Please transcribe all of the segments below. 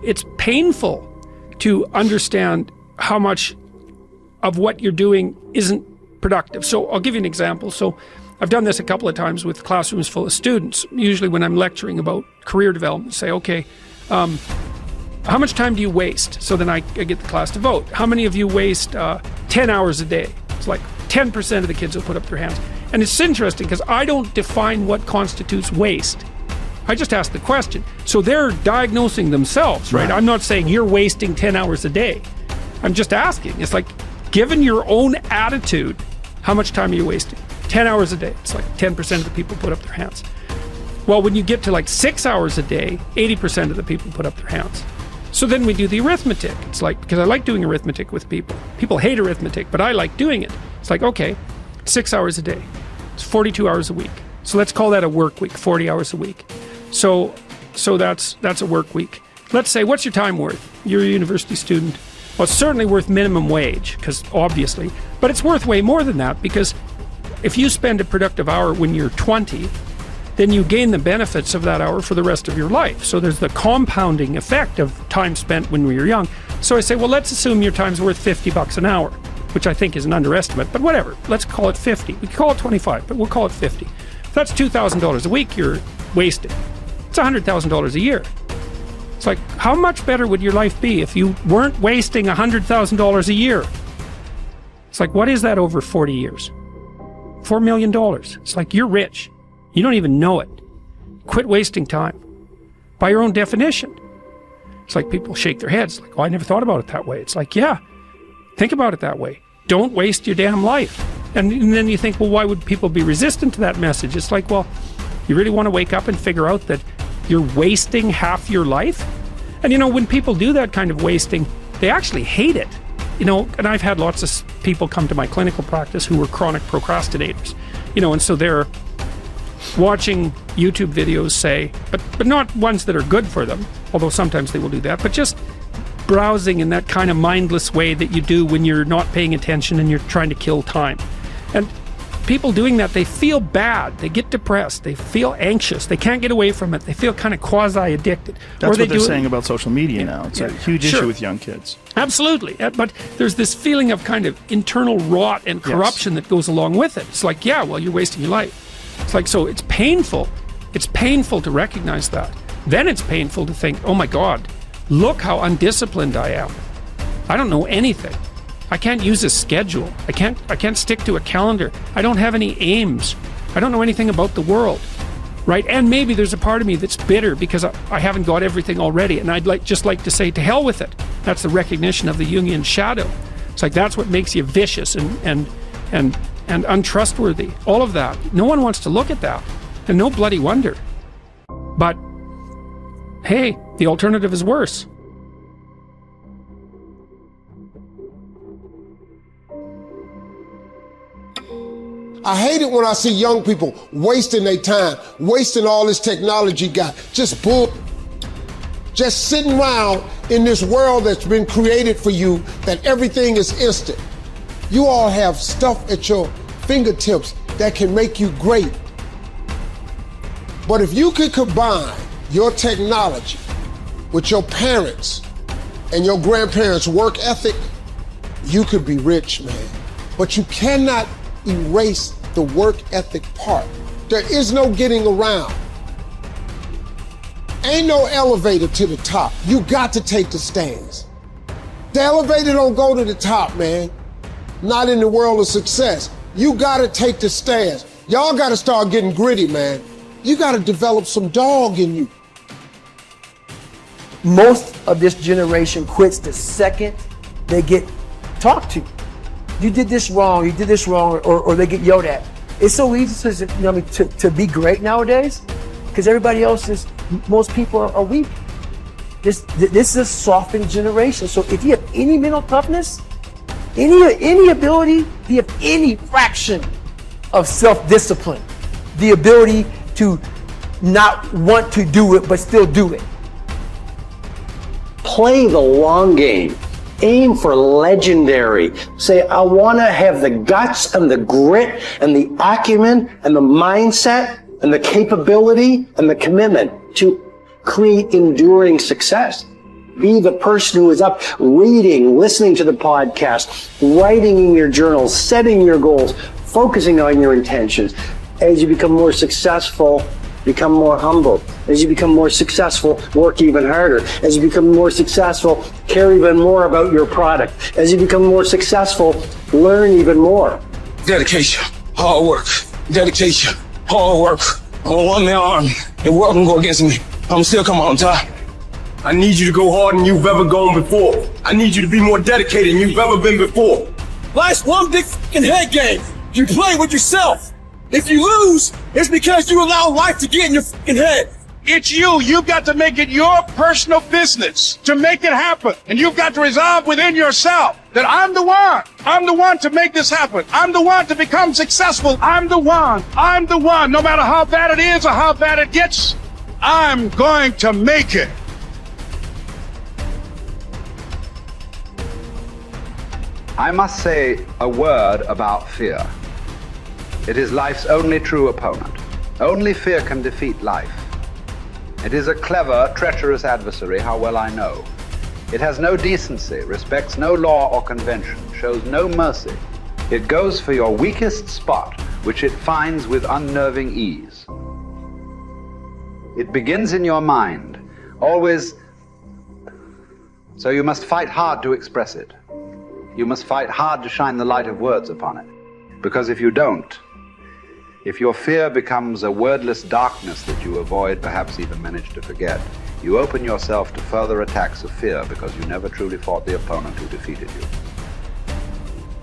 it's painful to understand how much of what you're doing isn't productive. So I'll give you an example. So I've done this a couple of times with classrooms full of students. Usually when I'm lecturing about career development, say, okay, how much time do you waste? So then I get the class to vote. How many of you waste 10 hours a day? It's like 10% of the kids will put up their hands. And it's interesting because I don't define what constitutes waste. I just ask the question. So they're diagnosing themselves, right? I'm not saying you're wasting 10 hours a day. I'm just asking. It's like, given your own attitude, how much time are you wasting? 10 hours a day. It's like 10% of the people put up their hands. Well, when you get to like 6 hours a day, 80% of the people put up their hands. So then we do the arithmetic. It's like, because I like doing arithmetic with people. People hate arithmetic, but I like doing it. It's like, okay, 6 hours a day. It's 42 hours a week. So let's call that a work week, 40 hours a week. So that's a work week. Let's say, what's your time worth? You're a university student. Well, it's certainly worth minimum wage, because obviously, but it's worth way more than that, because if you spend a productive hour when you're 20, then you gain the benefits of that hour for the rest of your life. So there's the compounding effect of time spent when we were young. So I say, well, let's assume your time's worth $50 an hour, which I think is an underestimate, but whatever. Let's call it 50. We can call it 25, but we'll call it 50. That's $2,000 a week you're wasting. It's $100,000 a year. It's like, how much better would your life be if you weren't wasting $100,000 a year? It's like, what is that over 40 years? $4 million. It's like, you're rich. You don't even know it. Quit wasting time. By your own definition. It's like people shake their heads, like, oh, I never thought about it that way. It's like, yeah, think about it that way. Don't waste your damn life. And then you think, well, why would people be resistant to that message? It's like, well, you really want to wake up and figure out that you're wasting half your life? And you know, when people do that kind of wasting, they actually hate it. You know, and I've had lots of people come to my clinical practice who were chronic procrastinators. You know, and so they're watching YouTube videos, say, but not ones that are good for them, although sometimes they will do that, but just browsing in that kind of mindless way that you do when you're not paying attention and you're trying to kill time. And people doing that, they feel bad, they get depressed, they feel anxious, they can't get away from it, they feel kind of quasi-addicted. That's what they're saying about social media now. It's a huge sure. issue with young kids. Absolutely, but there's this feeling of kind of internal rot and corruption that goes along with it. It's like, yeah, well, you're wasting your life. It's like, so it's painful. It's painful to recognize that. Then it's painful to think, oh my God, look how undisciplined I am. I don't know anything. I can't use a schedule. I can't stick to a calendar. I don't have any aims. I don't know anything about the world, right? And maybe there's a part of me that's bitter because I haven't got everything already, and I'd just like to say, to hell with it. That's the recognition of the Jungian shadow. It's like, that's what makes you vicious and untrustworthy. All of that. No one wants to look at that, and no bloody wonder. But hey, the alternative is worse. I hate it when I see young people wasting their time, wasting all this technology got, just sitting around in this world that's been created for you, that everything is instant. You all have stuff at your fingertips that can make you great. But if you could combine your technology with your parents and your grandparents' work ethic, you could be rich, man. But you cannot erase the work ethic part. There is no getting around. Ain't no elevator to the top. You got to take the stairs. The elevator don't go to the top, man. Not in the world of success. You gotta take the stairs. Y'all gotta start getting gritty, man. You gotta develop some dog in you. Most of this generation quits the second they get talked to. You did this wrong, or they get yelled at. It's so easy to be great nowadays because everybody else is, most people are weak. This is a softened generation. So if you have any mental toughness, any ability, if you have any fraction of self-discipline, the ability to not want to do it but still do it. Play the long game. Aim for legendary. Say, I want to have the guts and the grit and the acumen and the mindset and the capability and the commitment to create enduring success. Be the person who is up reading, listening to the podcast, writing in your journals, setting your goals, focusing on your intentions. As you become more successful, become more humble. As you become more successful, work even harder. As you become more successful, care even more about your product. As you become more successful, learn even more. Dedication, hard work, dedication, hard work. On one man army, the world can go against me. I'm still coming on top. I need you to go harder than you've ever gone before. I need you to be more dedicated than you've ever been before. Life's one big fucking head game. You play with yourself. If you lose, it's because you allow life to get in your fucking head. It's you. You've got to make it your personal business to make it happen. And you've got to resolve within yourself that I'm the one. I'm the one to make this happen. I'm the one to become successful. I'm the one. I'm the one. No matter how bad it is or how bad it gets, I'm going to make it. I must say a word about fear. It is life's only true opponent. Only fear can defeat life. It is a clever, treacherous adversary, how well I know. It has no decency, respects no law or convention, shows no mercy. It goes for your weakest spot, which it finds with unnerving ease. It begins in your mind, always, so you must fight hard to express it. You must fight hard to shine the light of words upon it. Because if you don't, if your fear becomes a wordless darkness that you avoid, perhaps even manage to forget, you open yourself to further attacks of fear because you never truly fought the opponent who defeated you.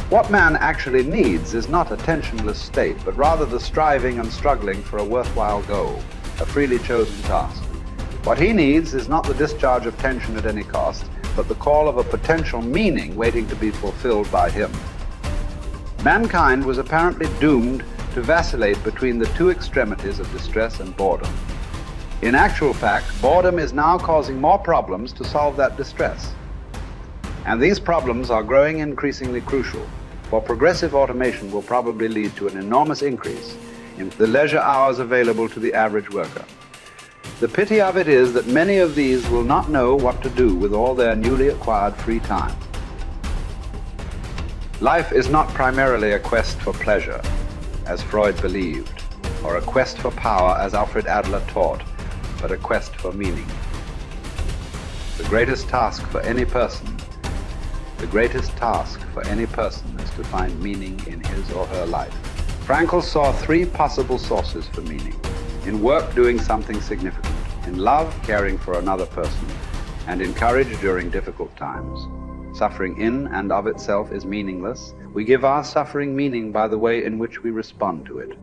What man actually needs is not a tensionless state, but rather the striving and struggling for a worthwhile goal, a freely chosen task. What he needs is not the discharge of tension at any cost, but the call of a potential meaning waiting to be fulfilled by him. Mankind was apparently doomed to vacillate between the two extremities of distress and boredom. In actual fact, boredom is now causing more problems to solve that distress. And these problems are growing increasingly crucial, for progressive automation will probably lead to an enormous increase in the leisure hours available to the average worker. The pity of it is that many of these will not know what to do with all their newly acquired free time. Life is not primarily a quest for pleasure, as Freud believed, or a quest for power, as Alfred Adler taught, but a quest for meaning. The greatest task for any person is to find meaning in his or her life. Frankl saw three possible sources for meaning: in work, doing something significant; in love, caring for another person; and in courage during difficult times. Suffering in and of itself is meaningless. We give our suffering meaning by the way in which we respond to it.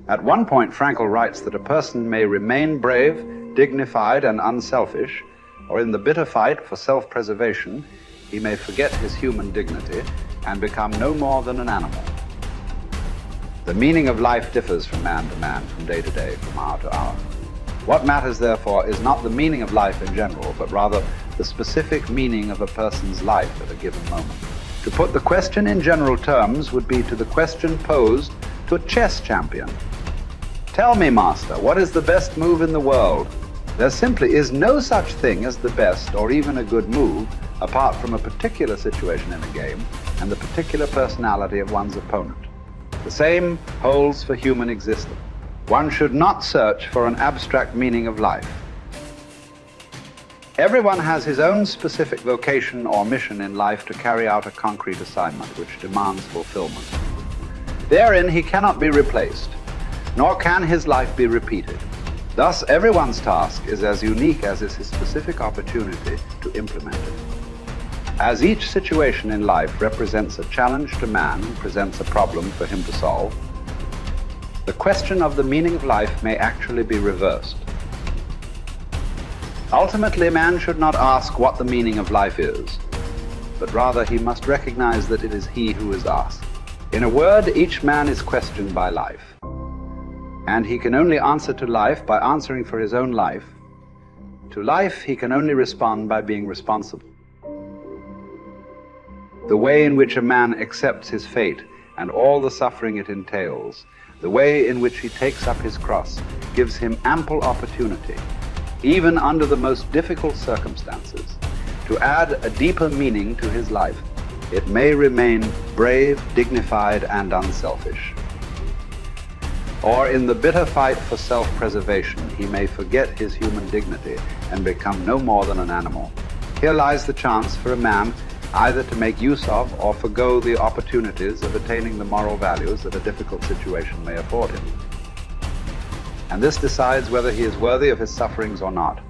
At one point, Frankl writes that a person may remain brave, dignified, and unselfish, or in the bitter fight for self-preservation, he may forget his human dignity and become no more than an animal. The meaning of life differs from man to man, from day to day, from hour to hour. What matters, therefore, is not the meaning of life in general, but rather the specific meaning of a person's life at a given moment. To put the question in general terms would be to the question posed to a chess champion. Tell me, master, what is the best move in the world? There simply is no such thing as the best or even a good move apart from a particular situation in a game and the particular personality of one's opponent. The same holds for human existence. One should not search for an abstract meaning of life. Everyone has his own specific vocation or mission in life to carry out a concrete assignment which demands fulfillment. Therein he cannot be replaced, nor can his life be repeated. Thus, everyone's task is as unique as is his specific opportunity to implement it. As each situation in life represents a challenge to man and presents a problem for him to solve, the question of the meaning of life may actually be reversed. Ultimately, man should not ask what the meaning of life is, but rather he must recognize that it is he who is asked. In a word, each man is questioned by life, and he can only answer to life by answering for his own life. To life, he can only respond by being responsible. The way in which a man accepts his fate and all the suffering it entails, the way in which he takes up his cross, gives him ample opportunity, even under the most difficult circumstances, to add a deeper meaning to his life, it may remain brave, dignified, and unselfish. Or in the bitter fight for self-preservation, he may forget his human dignity and become no more than an animal. Here lies the chance for a man either to make use of or forgo the opportunities of attaining the moral values that a difficult situation may afford him. And this decides whether he is worthy of his sufferings or not.